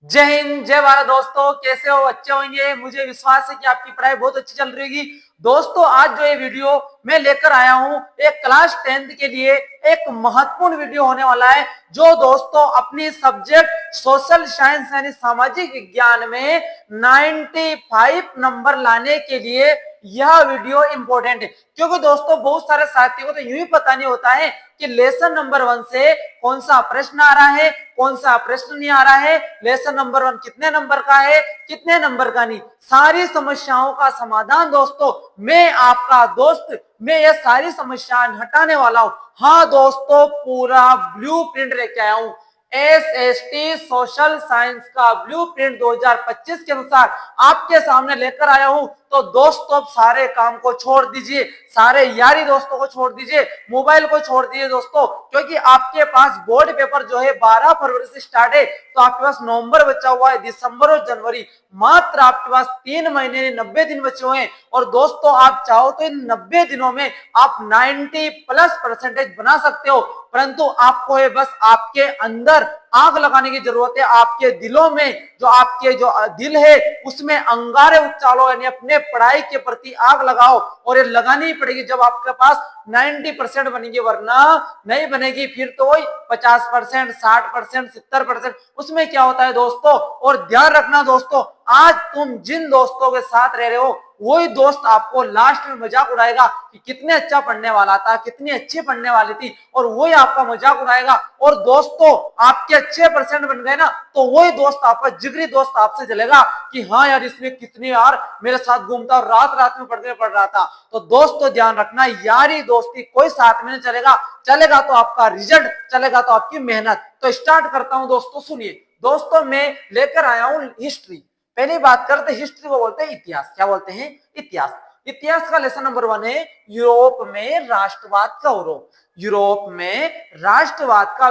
जय हिंद, जय भारत। दोस्तों कैसे हो? अच्छे होंगे। मुझे विश्वास है कि आपकी पढ़ाई बहुत अच्छी चल रही होगी। दोस्तों आज जो ये वीडियो मैं लेकर आया हूं एक क्लास 10th के लिए एक महत्वपूर्ण वीडियो होने वाला है, जो दोस्तों अपनी सब्जेक्ट सोशल साइंस यानी सामाजिक विज्ञान में 95 नंबर लाने के लिए यह वीडियो इंपॉर्टेंट है। क्योंकि दोस्तों बहुत सारे साथियों को तो यूं ही पता नहीं होता है कि लेसन नंबर 1 से कौन सा प्रश्न आ रहा है, कौन सा प्रश्न नहीं आ रहा है, लेसन नंबर 1 कितने नंबर का है, कितने नंबर का नहीं। सारी समस्याओं का समाधान दोस्तों मैं आपका दोस्त, मैं ये सारी समस्याएं हटाने वाला हूं। हाँ दोस्तों, पूरा ब्लूप्रिंट लेके आया हूं। एसएसटी सोशल साइंस का ब्लूप्रिंट 2025 के अनुसार आपके सामने लेकर आया हूं। तो दोस्तों सारे काम को छोड़ दीजिए, सारे यारी दोस्तों को छोड़ दीजिए, मोबाइल को छोड़ दीजिए दोस्तों, क्योंकि आपके पास बोर्ड पेपर जो है 12 फरवरी से स्टार्ट है। तो आपके पास नवंबर बचा हुआ है, दिसंबर और जनवरी, मात्र आपके पास 3 महीने 90 दिन बचे हुए हैं। और दोस्तों आप चाहो तो इन 90 दिनों में आप 90+ % बना सकते हो, परंतु आपको है बस आपके अंदर आग लगाने की जरूरत है। आपके दिलों में जो आपके जो दिल है उसमें अंगारे उछालो, यानी अपने पढ़ाई के प्रति आग लगाओ। और ये लगानी ही पड़ेगी जब आपके पास 90% बनेगी, वरना नहीं बनेगी। फिर तो वही 50%, 60%, 70%, उसमें क्या होता है दोस्तों। और ध्यान रखना दोस्तों, आज तुम जिन दोस्तों के साथ रह रहे हो वही दोस्त आपको लास्ट में मजाक उड़ाएगा कि कितने अच्छा पढ़ने वाला था, कितनी अच्छी पढ़ने वाली थी, और वही आपका मजाक उड़ाएगा। और दोस्तों आपके अच्छे % बन गए ना, तो वही दोस्त आपका जिगरी दोस्त आपसे चलेगा कि हाँ यार इसने कितनी यार मेरे साथ घूमता और रात रात में पढ़ रहा था। तो दोस्तों ध्यान रखना, यारी दोस्ती कोई साथ में नहीं चलेगा, चलेगा तो आपका रिजल्ट, चलेगा तो आपकी मेहनत। तो स्टार्ट करता हूं दोस्तों, सुनिए दोस्तों, मैं लेकर आया हूं हिस्ट्री। पहली बात करते हैं हिस्ट्री को बोलते हैं इतिहास। क्या बोलते हैं? इतिहास। इतिहास का लेसन नंबर 1 है यूरोप में राष्ट्रवाद का उदय। यूरोप में राष्ट्रवाद का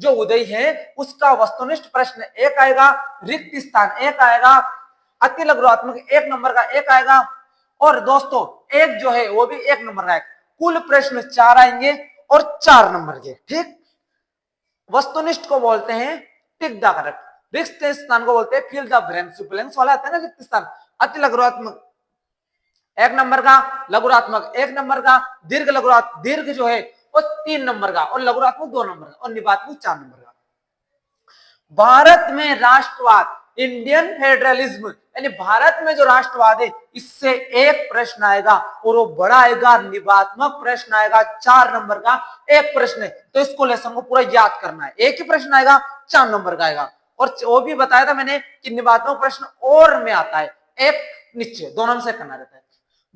जो उदय है उसका वस्तुनिष्ठ प्रश्न एक आएगा, रिक्त स्थान एक आएगा, अति लघुत्मक 1 नंबर का एक आएगा, और दोस्तों एक जो है वो भी 1 नंबर का है। कुल प्रश्न 4 आएंगे और 4 नंबर के। ठीक। वस्तुनिष्ठ को बोलते हैं टिक द करेक्ट, रिक्त स्थान को बोलते हैं फिल द ब्लैंक्स। ब्लैंक्स वाला आता है ना रिक्त स्थान। अति लघुत्मक 1 नंबर का, लघुत्मक 1 नंबर का, दीर्घ लघुत्मक दीर्घ जो है वो 3 नंबर का, और लघुत्मक 2 नंबर का, और निपातक 4 नंबर का। भारत में राष्ट्रवाद, इंडियन फेडरलिज्म, यानी भारत में जो राष्ट्रवाद है इससे एक प्रश्न आएगा, और वो बड़ा आएगा, निबंधात्मक प्रश्न आएगा 4 नंबर का एक प्रश्न है। तो इसको लेसन को पूरा याद करना है। एक ही प्रश्न आएगा, 4 नंबर का आएगा। और वो भी बताया था मैंने कि निबंधात्मक प्रश्न और में आता है, एक नीचे, दोनों से करना रहता है।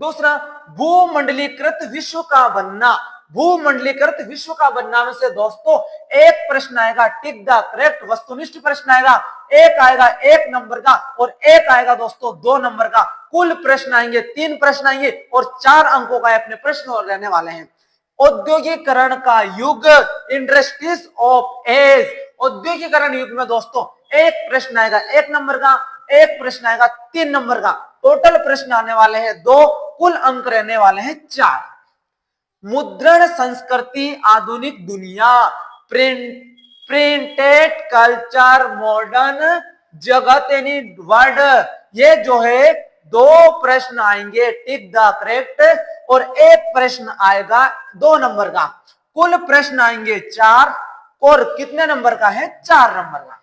दूसरा, भूमंडलीकृत विश्व का बनना। भूमंडलीकृत विश्व का बनना में से दोस्तों एक प्रश्न आएगा, टिक द करेक्ट, वस्तुनिष्ठ प्रश्न आएगा। एक आएगा 1 नंबर का, और एक आएगा दोस्तों 2 नंबर का। कुल प्रश्न आएंगे 3 प्रश्न आएंगे, और 4 अंकों का अपने प्रश्न रहने वाले हैं। औद्योगिकरण का युग, इंडस्ट्रीज ऑफ एज। औद्योगिकरण युग में दोस्तों एक प्रश्न आएगा 1 नंबर का, एक प्रश्न आएगा 3 नंबर का। टोटल प्रश्न आने वाले हैं 2, कुल अंक रहने वाले हैं 4। मुद्रण संस्कृति आधुनिक दुनिया, प्रिंटेड कल्चर मॉडर्न जगत यानी वर्ल्ड। ये जो है 2 प्रश्न आएंगे टिक द करेक्ट, और एक प्रश्न आएगा 2 नंबर का। कुल प्रश्न आएंगे 4, और कितने नंबर का है? 4 नंबर का।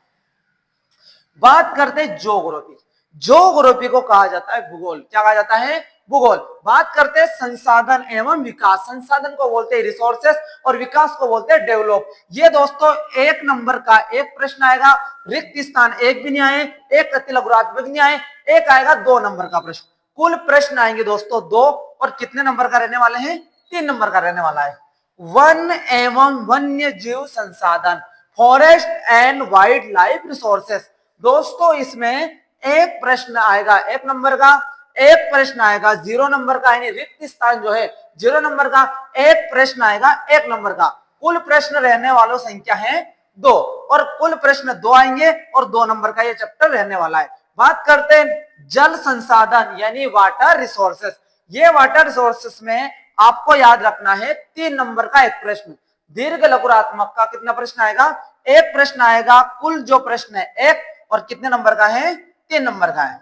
बात करते हैं ज्योग्राफी। ज्योग्राफी को कहा जाता है भूगोल। क्या कहा जाता है? भूगोल। बात करते हैं संसाधन एवं विकास। संसाधन को बोलते हैं रिसोर्सेस, और विकास को बोलते हैं डेवलप। ये दोस्तों 1 नंबर का एक प्रश्न आएगा, रिक्त स्थान एक भी नहीं आए, एक अति लघुत्मक भी नहीं आए, एक आएगा 2 नंबर का प्रश्न। कुल प्रश्न आएंगे दोस्तों 2, और कितने नंबर का रहने वाले हैं? 3 नंबर का रहने वाला है। वन एवं वन्य जीव संसाधन, forest and wild life resources. दोस्तों इसमें एक प्रश्न आएगा 1 नंबर का, एक प्रश्न आएगा 0 नंबर का, यानी रिक्त स्थान जो है 0 नंबर का, एक प्रश्न आएगा 1 नंबर का। कुल प्रश्न रहने वालों संख्या है 2, और कुल प्रश्न 2 आएंगे, और 2 नंबर का ये चैप्टर रहने वाला है। बात करते हैं जल संसाधन यानी वाटर रिसोर्सेस। ये वाटर रिसोर्सेस में आपको याद रखना है 3 नंबर का एक प्रश्न। दीर्घ लघुत्मक का कितना प्रश्न आएगा? एक प्रश्न आएगा। कुल जो प्रश्न है एक, और कितने नंबर का है, 3 नंबर का है।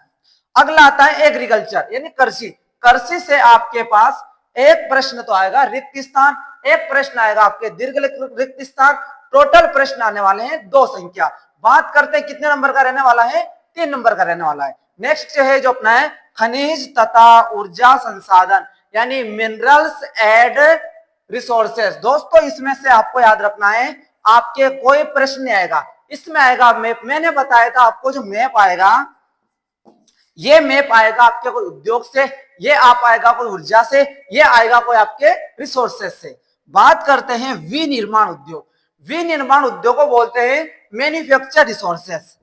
अगला आता है एग्रीकल्चर यानी कृषि। कृषि से आपके पास एक प्रश्न तो आएगा रिक्त स्थान, एक प्रश्न आएगा आपके दीर्घ रिक्त स्थान। टोटल प्रश्न आने वाले हैं 2 संख्या। बात करते हैं कितने नंबर का रहने वाला है, 3 नंबर का रहने वाला है। नेक्स्ट है जो अपना है खनिज तथा ऊर्जा संसाधन यानी मिनरल्स एंड रिसोर्सेस। दोस्तों इसमें से आपको याद रखना है, आपके कोई प्रश्न नहीं आएगा, इसमें आएगा मैप। मैंने बताया था आपको जो मैप आएगा, ये मैप आएगा आपके कोई उद्योग से, ये आप आएगा कोई ऊर्जा से, ये आएगा कोई आपके रिसोर्सेस से। बात करते हैं विनिर्माण उद्योग। विनिर्माण उद्योग को बोलते हैं मैन्युफैक्चर रिसोर्सेस।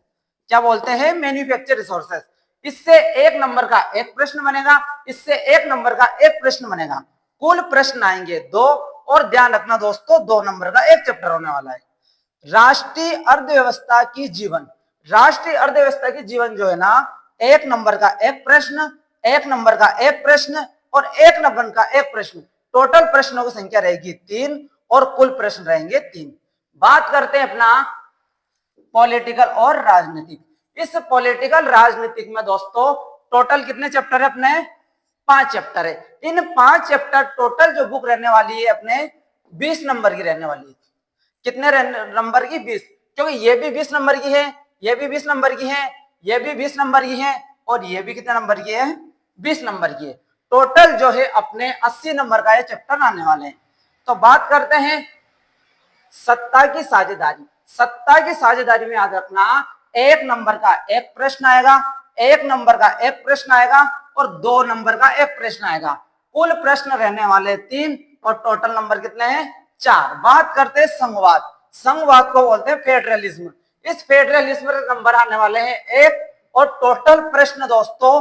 क्या बोलते हैं, मैन्युफैक्चर रिसोर्सेस। इससे 1 नंबर का एक प्रश्न बनेगा, इससे 1 नंबर का एक प्रश्न बनेगा। कुल प्रश्न आएंगे 2 और ध्यान रखना दोस्तों 2 नंबर का एक चैप्टर होने वाला है। राष्ट्रीय अर्थव्यवस्था की जीवन। राष्ट्रीय अर्थव्यवस्था की जीवन जो है ना, 1 नंबर का एक प्रश्न, 1 नंबर का एक प्रश्न और 1 नंबर का एक प्रश्न। टोटल प्रश्नों की संख्या रहेगी 3 और कुल प्रश्न रहेंगे 3। बात करते हैं अपना पॉलिटिकल और राजनीतिक। इस पॉलिटिकल राजनीतिक में दोस्तों टोटल कितने चैप्टर है अपने, 5 चैप्टर है। इन 5 चैप्टर टोटल जो बुक रहने वाली है अपने 20 नंबर की रहने वाली है। कितने नंबर की, 20, क्योंकि ये भी 20 नंबर की है, ये भी 20 नंबर की है, ये भी 20 नंबर की है और ये भी कितने नंबर की है, 20 नंबर की है। टोटल जो है अपने 80 नंबर का ये चैप्टर आने वाले हैं। तो बात करते हैं सत्ता की साझेदारी। सत्ता की साझेदारी में याद रखना 1 नंबर का एक प्रश्न आएगा, 1 नंबर का एक प्रश्न आएगा और 2 नंबर का एक प्रश्न आएगा। कुल प्रश्न रहने वाले 3 और टोटल नंबर कितने हैं, 4। बात करते हैं संघवाद। संघवाद को बोलते हैं फेडरलिज्म। इस फेडरलिज्म के नंबर आने वाले हैं 1 और टोटल प्रश्न दोस्तों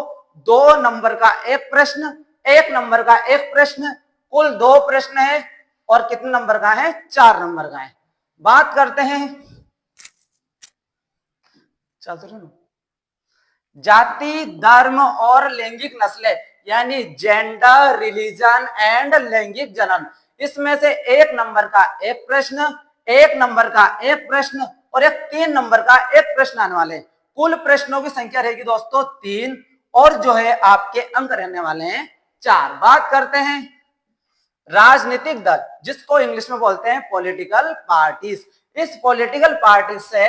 2 नंबर का एक प्रश्न, 1 नंबर का एक प्रश्न, कुल 2 प्रश्न है और कितने नंबर का है, 4 नंबर का है। बात करते हैं जाति, धर्म और लैंगिक नस्लें यानी जेंडर, रिलीजन एंड लैंगिक जनन। इसमें से 1 नंबर का एक प्रश्न, 1 नंबर का एक प्रश्न और एक 3 नंबर का एक प्रश्न आने वाले। कुल प्रश्नों की संख्या रहेगी दोस्तों 3 और जो है आपके अंक रहने वाले हैं 4। बात करते हैं राजनीतिक दल, जिसको इंग्लिश में बोलते हैं पॉलिटिकल पार्टीज। इस पॉलिटिकल पार्टी से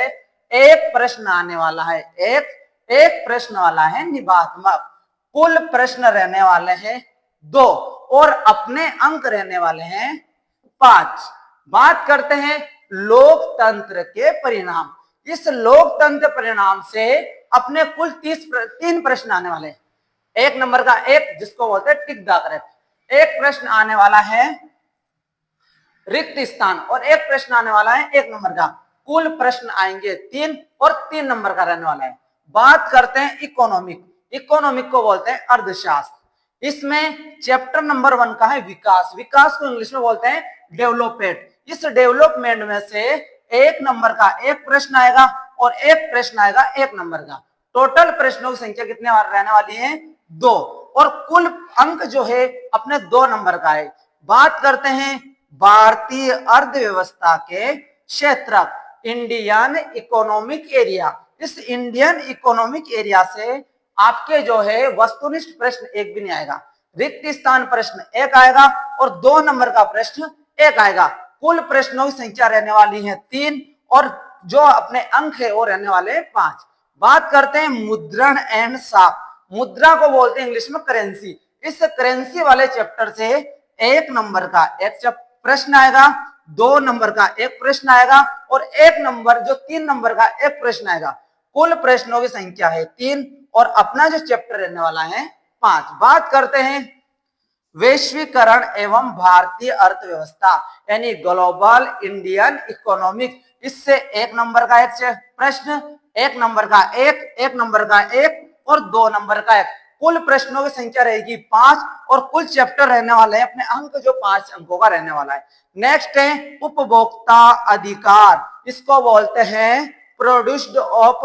एक प्रश्न आने वाला है, एक प्रश्न वाला है निबंधात्मक। कुल प्रश्न रहने वाले हैं 2 और अपने अंक रहने वाले हैं 5। बात करते हैं लोकतंत्र के परिणाम। इस लोकतंत्र परिणाम से अपने कुल 3 प्रश्न आने वाले हैं। 1 नंबर का एक, जिसको बोलते हैं टिक द करेक्ट, एक प्रश्न आने वाला है रिक्त स्थान और एक प्रश्न आने वाला है 1 नंबर का। कुल प्रश्न आएंगे 3 और 3 नंबर का रहने वाला है। बात करते हैं इकोनॉमिक। इकोनॉमिक को बोलते हैं अर्थशास्त्र। इसमें चैप्टर नंबर 1 का है विकास। विकास को इंग्लिश में बोलते हैं डेवलपमेंट। इस डेवलपमेंट में से 1 नंबर का एक प्रश्न आएगा और एक प्रश्न आएगा 1 नंबर का। टोटल प्रश्नों की संख्या कितने रहने वाली है, 2 और कुल अंक जो है अपने 2 नंबर का है। बात करते हैं भारतीय अर्थव्यवस्था के क्षेत्र, इंडियन इकोनॉमिक एरिया। इस इंडियन इकोनॉमिक एरिया से आपके जो है वस्तुनिष्ठ प्रश्न एक भी नहीं आएगा। रिक्त स्थान प्रश्न 1 आएगा और 2 नंबर का प्रश्न 1 आएगा। कुल प्रश्नों की संख्या रहने वाली है 3 और जो अपने अंक है वो रहने वाले हैं 5। बात करते हैं मुद्रण एंड छाप। मुद्रा को बोलते हैं इंग्लिश में करेंसी। इस करेंसी वाले चैप्टर से 1 नंबर का एक प्रश्न आएगा, 2 नंबर का एक प्रश्न आएगा और 1 नंबर जो 3 नंबर का एक प्रश्न आएगा। कुल प्रश्नों की संख्या है 3 और अपना जो चैप्टर रहने वाला है 5। बात करते हैं वैश्वीकरण एवं भारतीय अर्थव्यवस्था यानी ग्लोबल इंडियन इकोनॉमिक। इससे 1 नंबर का एक प्रश्न, 1 नंबर का एक नंबर का एक और 2 नंबर का एक। कुल प्रश्नों की संख्या रहेगी 5 और कुल चैप्टर रहने वाले हैं अपने अंक जो 5 अंकों का रहने वाला है। नेक्स्ट है उपभोक्ता अधिकार। इसको बोलते हैं प्रोड्यूस्ड ऑफ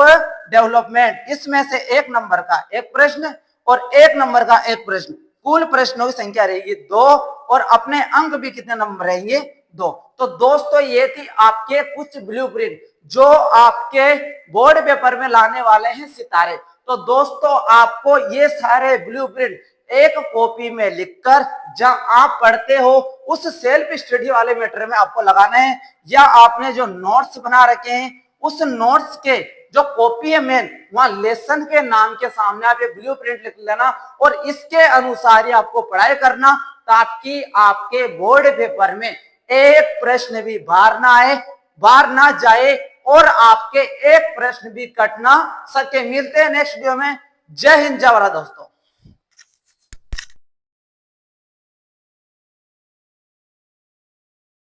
डेवलपमेंट। इसमें से 1 नंबर का एक प्रश्न और 1 नंबर का एक प्रश्न। कुल प्रश्नों की संख्या रहेगी 2 और अपने अंक भी कितने नंबर रहेंगे, दो। तो दोस्तों ये थी आपके कुछ ब्लूप्रिंट जो आपके बोर्ड पेपर में लाने वाले हैं सितारे। तो दोस्तों आपको ये सारे ब्लूप्रिंट एक कॉपी में लिखकर जहां आप पढ़ते हो उस सेल्फ स्टडी वाले मैटर में आपको लगाना है, या आपने जो नोट्स बना रखे हैं उस नोट्स के जो कॉपी है मेन वहां लेसन के नाम के सामने आप ये ब्लूप्रिंट लिख लेना और इसके अनुसार ही आपको पढ़ाई करना, ताकि आपके बोर्ड पेपर में एक प्रश्न भी बाहर ना आए, बाहर ना जाए और आपके एक प्रश्न भी कट ना सके। मिलते हैं नेक्स्ट वीडियो में। जय हिंद, जय भारत दोस्तों।